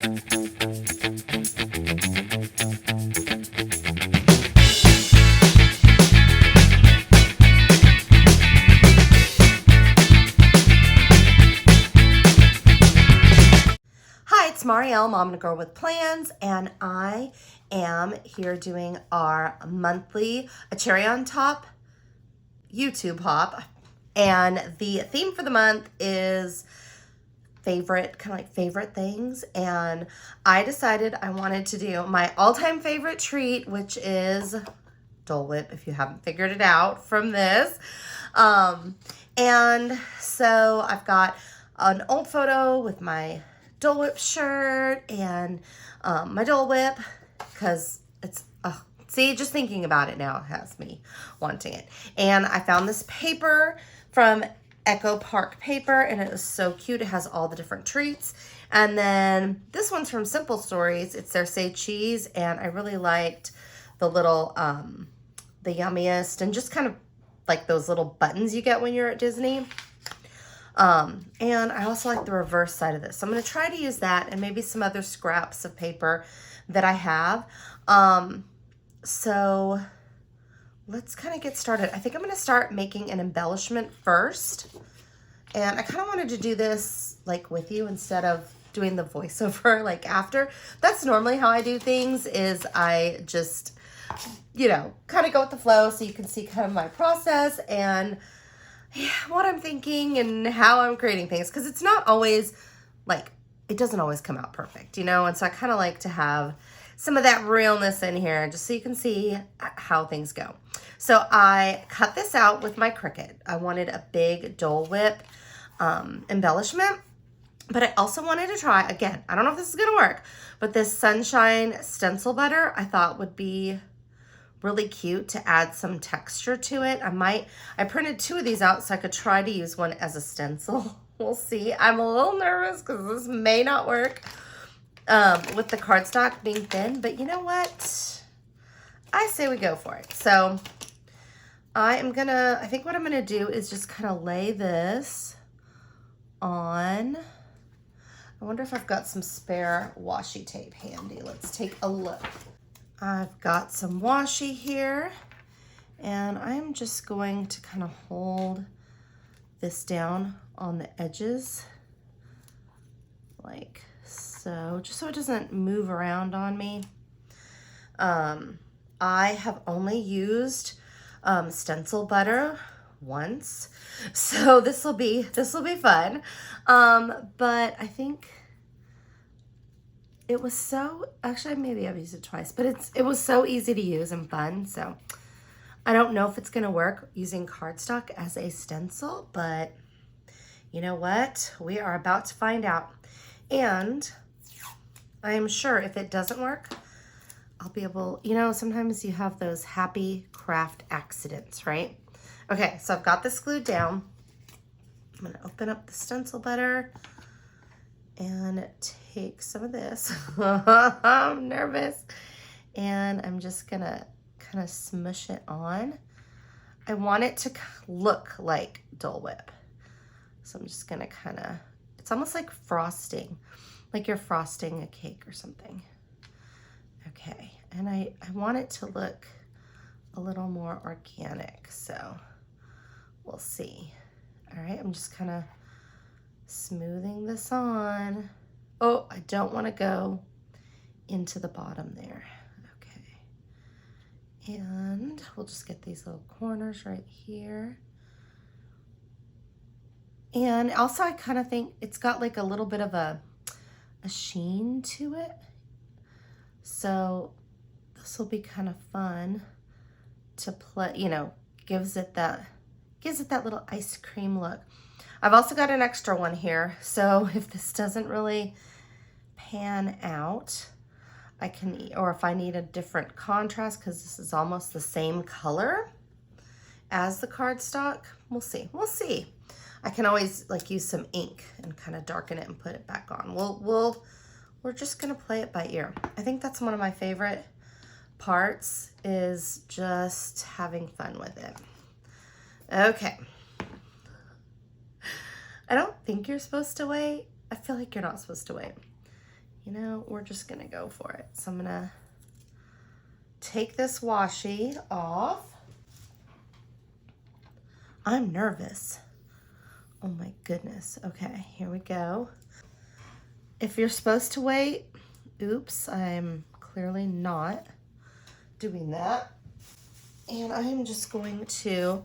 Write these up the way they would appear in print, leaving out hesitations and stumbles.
Hi, it's Marielle, Mom and a Girl with Plans, and I am here doing our monthly A Cherry on Top YouTube hop. And the theme for the month is favorite, kind of like favorite things. And I decided I wanted to do my all-time favorite treat, which is Dole Whip, if you haven't figured it out from this. And so I've got an old photo with my Dole Whip shirt and my Dole Whip, because it's, see, just thinking about it now has me wanting it. And I found this paper from ACOT paper, and it is so cute. It has all the different treats. And then this one's from Simple Stories. It's their Say Cheese, and I really liked the little, the yummiest, and just kind of like those little buttons you get when you're at Disney. And I also like the reverse side of this. So I'm going to try to use that and maybe some other scraps of paper that I have. So let's kind of get started. I think I'm going to start making an embellishment first. And I kind of wanted to do this like with you instead of doing the voiceover like after. That's normally how I do things, is I just, you know, kind of go with the flow so you can see kind of my process and what I'm thinking and how I'm creating things, because it's not always like, it doesn't always come out perfect, you know? And so I kind of like to have some of that realness in here just so you can see how things go. So I cut this out with my Cricut. I wanted a big Dole Whip embellishment, but I also wanted to try, again, I don't know if this is gonna work, but this Sunshine stencil butter I thought would be really cute to add some texture to it. I printed 2 of these out so I could try to use one as a stencil. We'll see. I'm a little nervous because this may not work with the cardstock being thin, but you know what? I say we go for it. So I think what I'm gonna do is just kind of lay this on. I wonder if I've got some spare washi tape handy. Let's take a look. I've got some washi here, and I'm just going to kind of hold this down on the edges like so, just so it doesn't move around on me. I have only used stencil butter once, so this will be fun. But I think it was so, actually maybe I've used it twice, but it was so easy to use and fun. So I don't know if it's gonna work using cardstock as a stencil, but you know what? We are about to find out. And I am sure if it doesn't work, I'll be able, you know, sometimes you have those happy craft accidents, right? Okay, so I've got this glued down. I'm gonna open up the stencil butter and take some of this. I'm nervous. And I'm just gonna kind of smush it on. I want it to look like Dole Whip. So I'm just gonna kind of, it's almost like frosting, like you're frosting a cake or something. Okay, and I want it to look a little more organic, so we'll see. All right, I'm just kind of smoothing this on. Oh, I don't want to go into the bottom there. Okay. And we'll just get these little corners right here. And also I kind of think it's got like a little bit of a sheen to it. So this will be kind of fun to play, you know, gives it that little ice cream look. I've also got an extra one here, so if this doesn't really pan out, I can, or if I need a different contrast, because this is almost the same color as the cardstock, we'll see. I can always like use some ink and kind of darken it and put it back on. We're just gonna play it by ear. I think that's one of my favorite parts, is just having fun with it. Okay. I don't think you're supposed to wait. I feel like you're not supposed to wait. you know, we're just gonna go for it. So I'm gonna take this washi off. I'm nervous. Oh my goodness. Okay, here we go. If you're supposed to wait, oops, I'm clearly not doing that. And I am just going to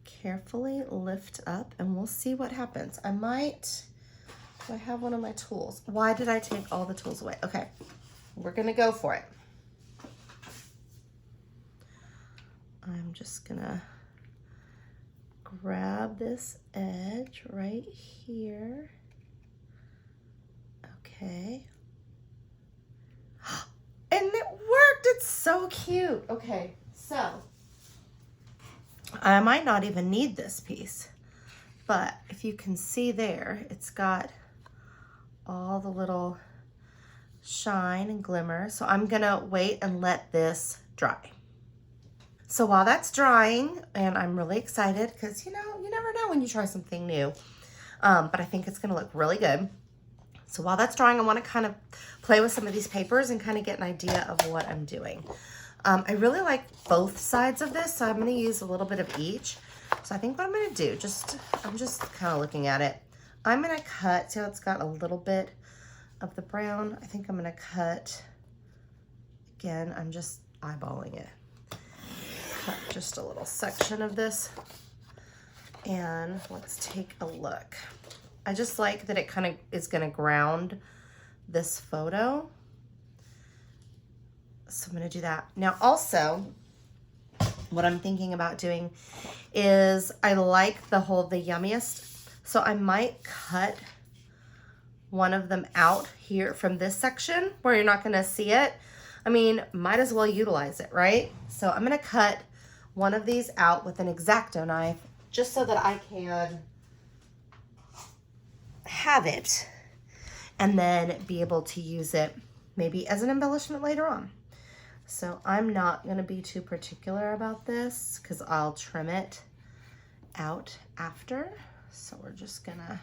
carefully lift up and we'll see what happens. I might, do I have one of my tools? Why did I take all the tools away? Okay, we're gonna go for it. I'm just gonna grab this edge right here. Okay. And it worked, it's so cute. Okay, so I might not even need this piece, but if you can see there, it's got all the little shine and glimmer. So I'm gonna wait and let this dry. So while that's drying, and I'm really excited because, you know, you never know when you try something new, but I think it's gonna look really good. So while that's drying, I wanna kind of play with some of these papers and kind of get an idea of what I'm doing. I really like both sides of this, so I'm gonna use a little bit of each. So I think what I'm gonna do, I'm just kind of looking at it. I'm gonna cut, see how it's got a little bit of the brown? I think I'm gonna cut, again, I'm just eyeballing it. Cut just a little section of this. And let's take a look. I just like that it kind of is gonna ground this photo. So I'm gonna do that. Now also, what I'm thinking about doing is I like the yummiest. So I might cut one of them out here from this section where you're not gonna see it. I mean, might as well utilize it, right? So I'm gonna cut one of these out with an exacto knife just so that I can have it and then be able to use it maybe as an embellishment later on. So I'm not gonna be too particular about this because I'll trim it out after. So we're just gonna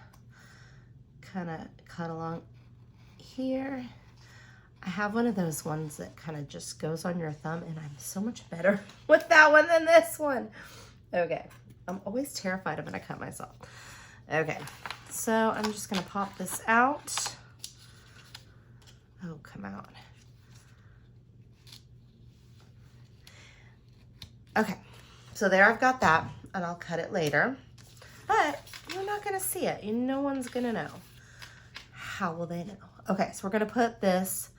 kind of cut along here. I have one of those ones that kind of just goes on your thumb, and I'm so much better with that one than this one. Okay, I'm always terrified when I cut myself. Okay, so I'm just gonna pop this out. Oh, come out. Okay, so there I've got that, and I'll cut it later, but you're not gonna see it. No one's gonna know. How will they know? Okay, so we're gonna put this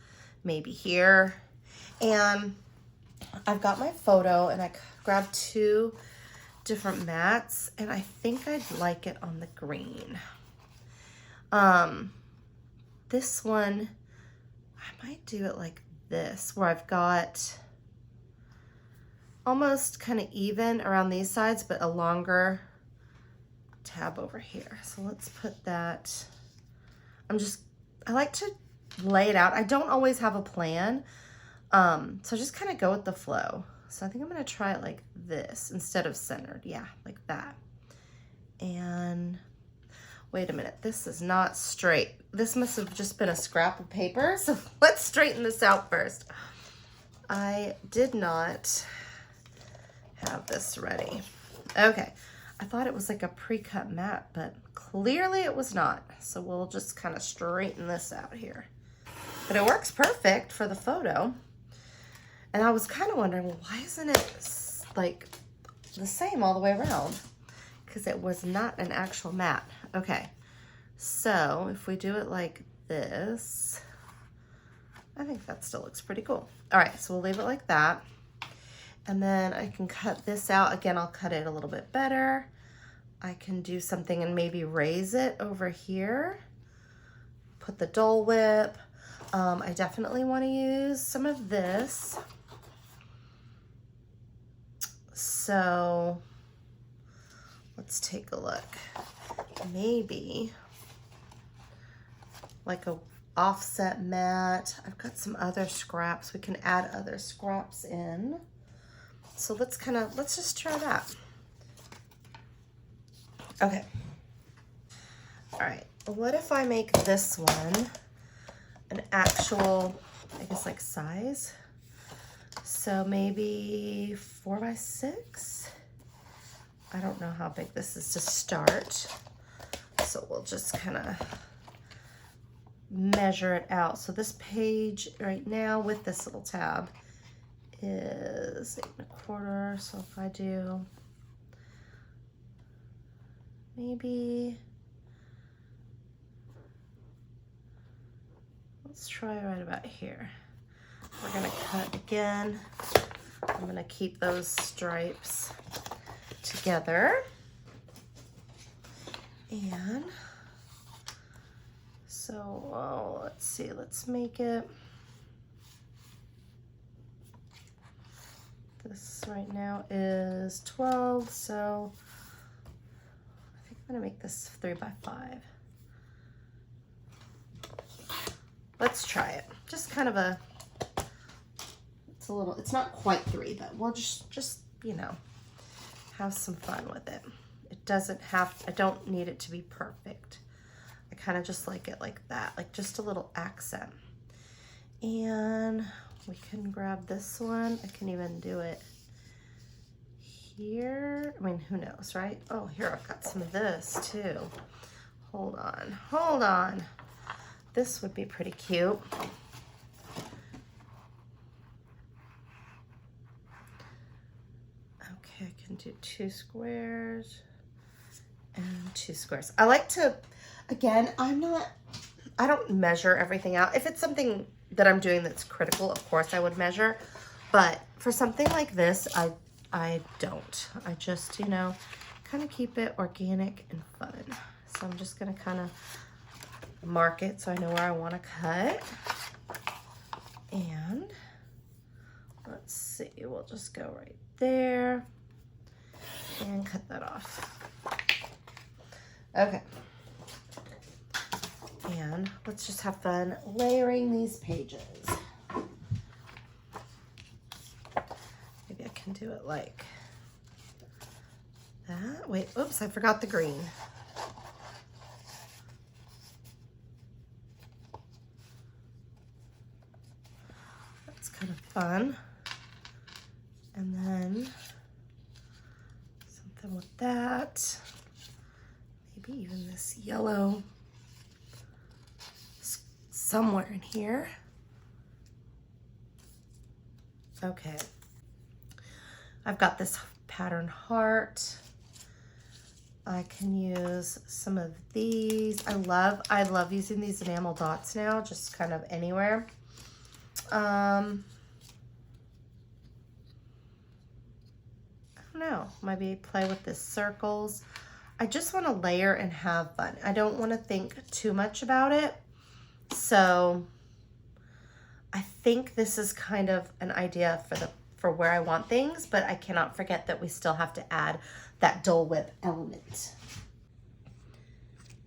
maybe here, and I've got my photo, and I grabbed 2 different mats, and I think I'd like it on the green. This one, I might do it like this, where I've got almost kind of even around these sides, but a longer tab over here. So let's put that. I like to lay it out. I don't always have a plan. So just kind of go with the flow. So I think I'm gonna try it like this instead of centered. Yeah, like that. And wait a minute, this is not straight. This must have just been a scrap of paper. So let's straighten this out first. I did not have this ready. Okay, I thought it was like a pre-cut mat, but clearly it was not. So we'll just kind of straighten this out here. But it works perfect for the photo. And I was kind of wondering, well, why isn't it like the same all the way around? Because it was not an actual mat. Okay, so if we do it like this, I think that still looks pretty cool. All right, so we'll leave it like that. And then I can cut this out. Again, I'll cut it a little bit better. I can do something and maybe raise it over here. Put the Dole Whip. I definitely want to use some of this. So let's take a look. Maybe like a offset mat. I've got some other scraps. We can add other scraps in. So let's just try that. Okay. All right. What if I make this one an actual, I guess, like size. So maybe 4 by 6. I don't know how big this is to start. So we'll just kind of measure it out. So this page right now with this little tab is 8 1/4. So if I do maybe, let's try right about here. We're gonna cut again. I'm gonna keep those stripes together. And so, let's see, let's make it, this right now is 12, so I think I'm gonna make this 3 by 5. Let's try it. Just kind of a, it's a little, it's not quite 3, but we'll just, you know, have some fun with it. It doesn't have, I don't need it to be perfect. I kind of just like it like that, like just a little accent. And we can grab this one. I can even do it here. I mean, who knows, right? Oh, here, I've got some of this too. Hold on, hold on. This would be pretty cute. Okay, I can do 2 squares and 2 squares. I like to, again, I don't measure everything out. If it's something that I'm doing that's critical, of course I would measure. But for something like this, I don't. I just, you know, kind of keep it organic and fun. So I'm just gonna kind of mark it so I know where I want to cut. And let's see, we'll just go right there and cut that off. Okay. And let's just have fun layering these pages. Maybe I can do it like that. Wait, oops, I forgot the green. That's kind of fun. And then something with that. Maybe even this yellow somewhere in here. Okay. I've got this pattern heart. I can use some of these. I love using these enamel dots now, just kind of anywhere. I don't know, maybe play with the circles. I just want to layer and have fun. I don't want to think too much about it. So I think this is kind of an idea for where I want things, but I cannot forget that we still have to add that Dole Whip element.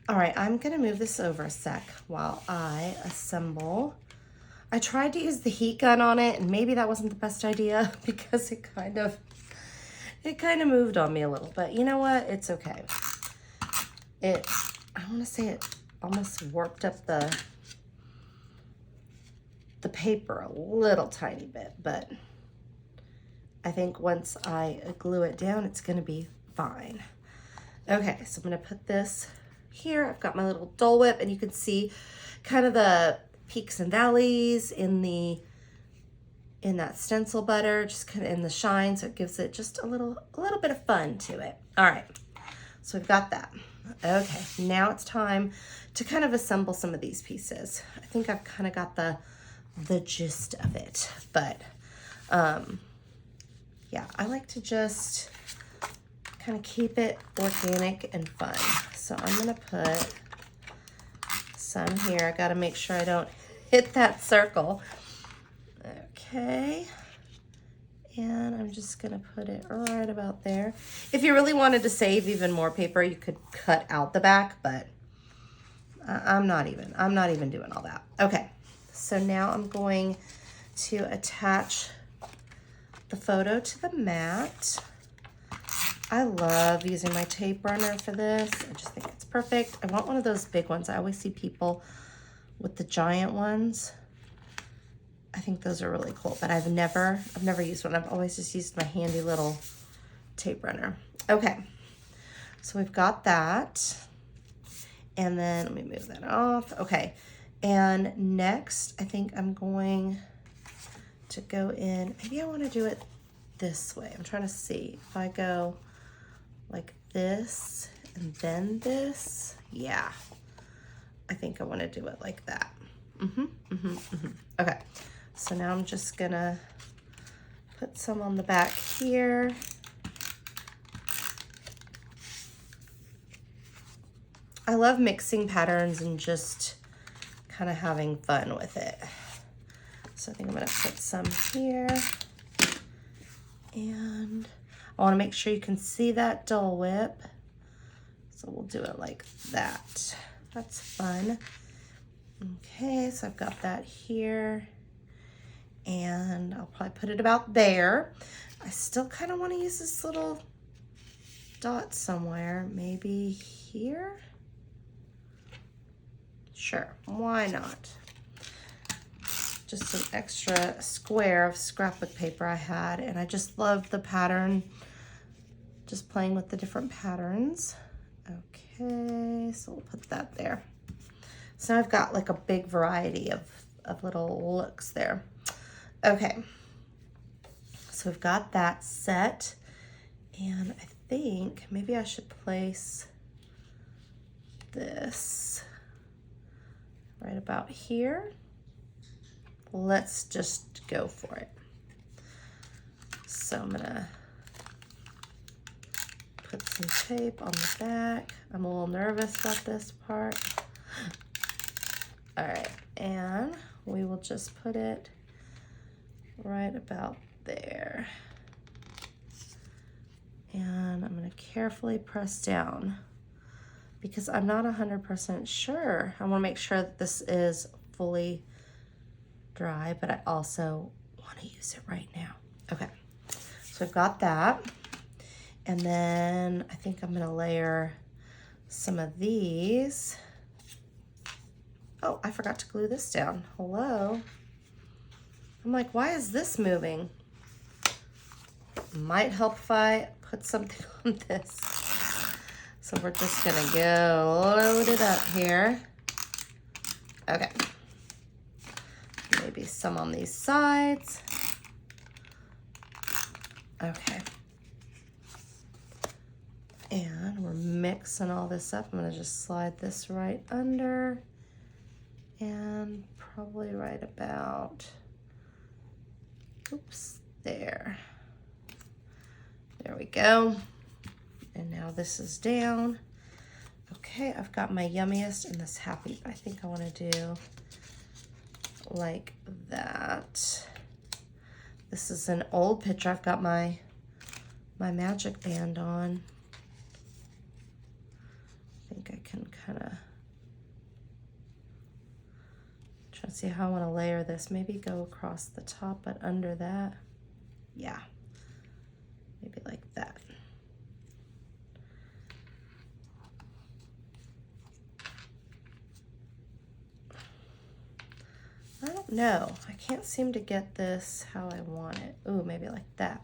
All right, I'm gonna move this over a sec while I assemble. I tried to use the heat gun on it, and maybe that wasn't the best idea because it kind of moved on me a little, but you know what? It's okay. I want to say it almost warped up the paper a little tiny bit, but I think once I glue it down, it's gonna be fine. Okay, so I'm gonna put this here. I've got my little Dole Whip, and you can see kind of the peaks and valleys in that stencil butter, just kind of in the shine, so it gives it just a little bit of fun to it. All right, so we've got that. Okay, now it's time to kind of assemble some of these pieces. I think I've kind of got the gist of it, but yeah, I like to just kind of keep it organic and fun. So I'm gonna put some here. I gotta make sure I don't hit that circle. Okay, and I'm just gonna put it right about there. If you really wanted to save even more paper, you could cut out the back, but I'm not even doing all that. Okay, so now I'm going to attach the photo to the mat. I love using my tape runner for this. I just think it's perfect. I want one of those big ones. I always see people with the giant ones. I think those are really cool, but I've never used one. I've always just used my handy little tape runner. Okay, so we've got that. And then let me move that off. Okay, and next I think I'm going to go in, maybe I want to do it this way. I'm trying to see if I go like this and then this. Yeah, I think I want to do it like that. Okay, so now I'm just gonna put some on the back here. I love mixing patterns and just kind of having fun with it. So I think I'm gonna put some here. And I wanna make sure you can see that Dole Whip. So we'll do it like that. That's fun. Okay, so I've got that here. And I'll probably put it about there. I still kind of wanna use this little dot somewhere, maybe here. Sure, why not? Just an extra square of scrapbook paper I had, and I just love the pattern, just playing with the different patterns. Okay, so we'll put that there. So now I've got like a big variety of little looks there. Okay, so we've got that set, and I think maybe I should place this right about here. Let's just go for it. So I'm gonna put some tape on the back. I'm a little nervous about this part. All right, and we will just put it right about there. And I'm gonna carefully press down because I'm not 100% sure. I wanna make sure that this is fully dry, but I also wanna use it right now. Okay, so I've got that. And then I think I'm gonna layer some of these. Oh, I forgot to glue this down. Hello. I'm like, why is this moving? Might help if I put something on this. So we're just gonna go load it up here. Okay. Maybe some on these sides. Okay. And we're mixing all this up. I'm gonna just slide this right under and probably right about, oops, there. There we go. And now this is down. Okay, I've got my yummiest and this happy. I think I want to do like that. This is an old picture. I've got my magic band on. I think I can kind of try to see how I want to layer this. Maybe go across the top, but under that. Yeah, maybe like that. I don't know. I can't seem to get this how I want it. Ooh, maybe like that.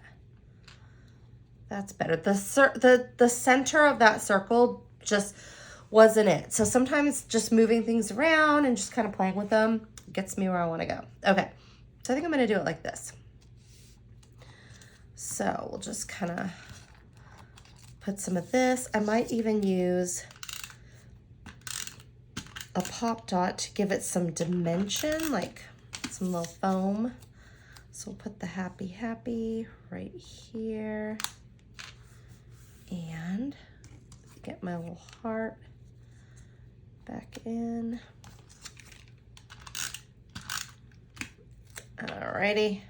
That's better. The center of that circle just wasn't it. So sometimes just moving things around and just kind of playing with them gets me where I want to go. Okay, so I think I'm going to do it like this. So we'll just kind of put some of this. I might even use a pop dot to give it some dimension, like some little foam. So we'll put the happy right here and get my little heart back in. Alrighty.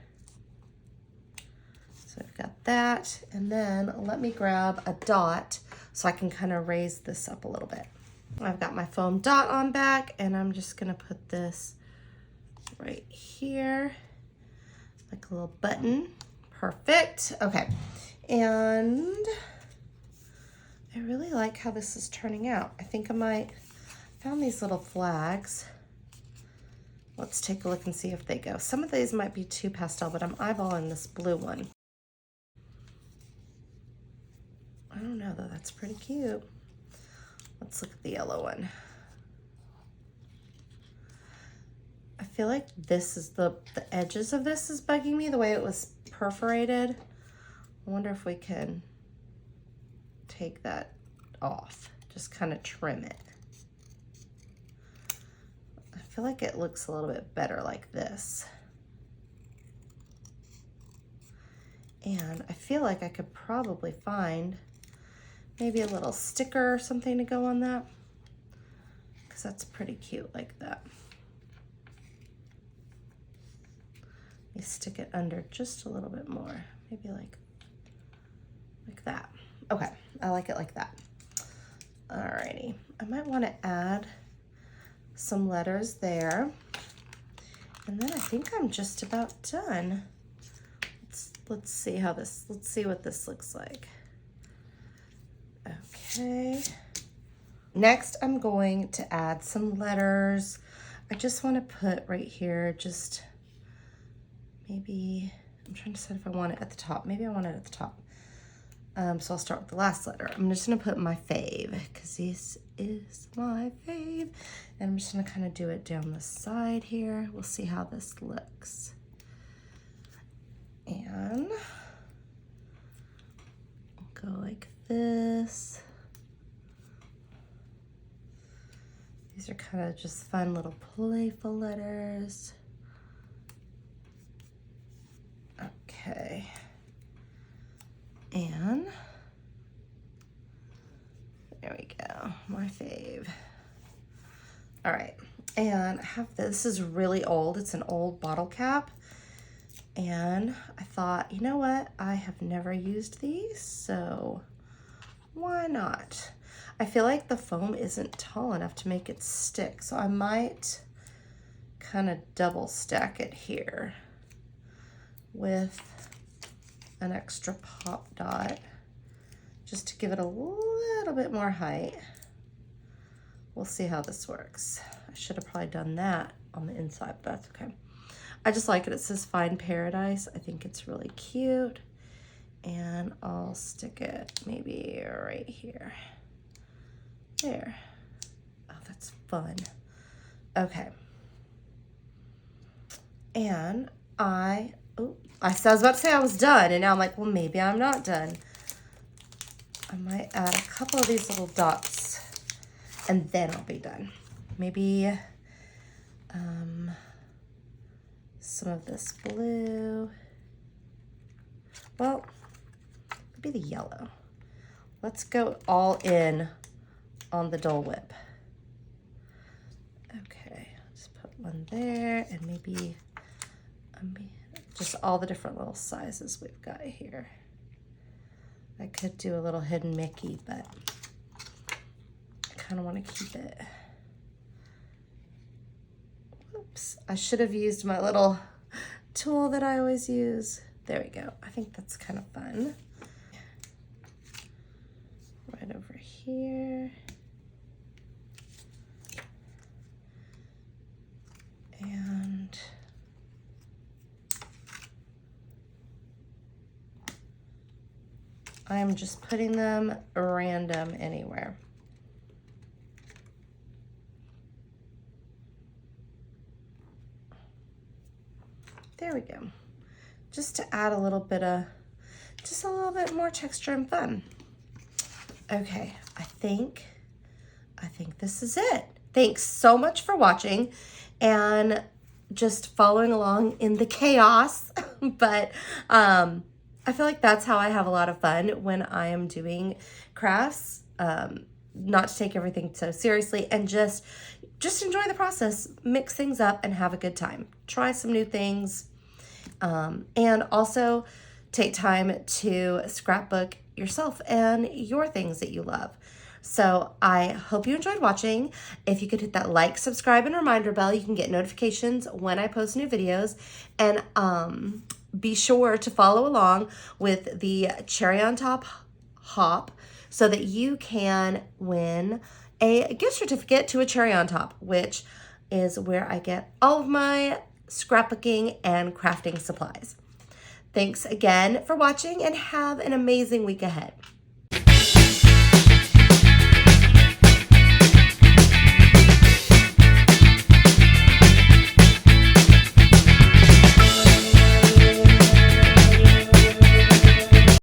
So I've got that, and then let me grab a dot so I can kind of raise this up a little bit. I've got my foam dot on back, and I'm just gonna put this right here, like a little button. Perfect. Okay, and I really like how this is turning out. I think I found these little flags. Let's take a look and see if they go. Some of these might be too pastel, but I'm eyeballing this blue one. I don't know though, that's pretty cute. Let's look at the yellow one. I feel like this is the edges of this is bugging me, the way it was perforated. I wonder if we can take that off, just kind of trim it. I feel like it looks a little bit better like this. And I feel like I could probably find maybe a little sticker or something to go on that, because that's pretty cute like that. Let me stick it under just a little bit more, maybe like that. Okay, I like it like that. Alrighty, I might want to add some letters there. And then I think I'm just about done. Let's see how this, let's see what this looks like. Okay. Next, I'm going to add some letters. I just want to put right here, just maybe, I'm trying to decide if I want it at the top. Maybe I want it at the top. So I'll start with the last letter. I'm just gonna put my fave, because this is my fave. And I'm just gonna kind of do it down the side here. We'll see how this looks. And go like this. These are kind of just fun little playful letters. Okay. And there we go, my fave. All right, and I have this is really old. It's an old bottle cap. And I thought, you know what? I have never used these, so why not? I feel like the foam isn't tall enough to make it stick, so I might kind of double stack it here with an extra pop dot just to give it a little bit more height. We'll see how this works. I should have probably done that on the inside, but that's okay. I just like it. It says Find Paradise. I think it's really cute. And I'll stick it maybe right here. There. Oh, that's fun. Okay. And I was about to say I was done, and now I'm like, well, maybe I'm not done. I might add a couple of these little dots, and then I'll be done. Maybe some of this blue. Well, maybe the yellow. Let's go all in on the Dole Whip. Okay, just put one there, and maybe just all the different little sizes we've got here. I could do a little hidden Mickey, but I kind of want to keep it. Oops, I should have used my little tool that I always use. There we go. I think that's kind of fun. Right over here. And I'm just putting them random anywhere. There we go. Just to add a little bit more texture and fun. Okay, I think this is it. Thanks so much for watching and just following along in the chaos. But I feel like that's how I have a lot of fun when I am doing crafts. Not to take everything so seriously, and just enjoy the process, mix things up, and have a good time. Try some new things, and also take time to scrapbook yourself and your things that you love. So I hope you enjoyed watching. If you could hit that like, subscribe, and reminder bell, you can get notifications when I post new videos. And be sure to follow along with the Cherry on Top Hop so that you can win a gift certificate to a Cherry on Top, which is where I get all of my scrapbooking and crafting supplies. Thanks again for watching and have an amazing week ahead.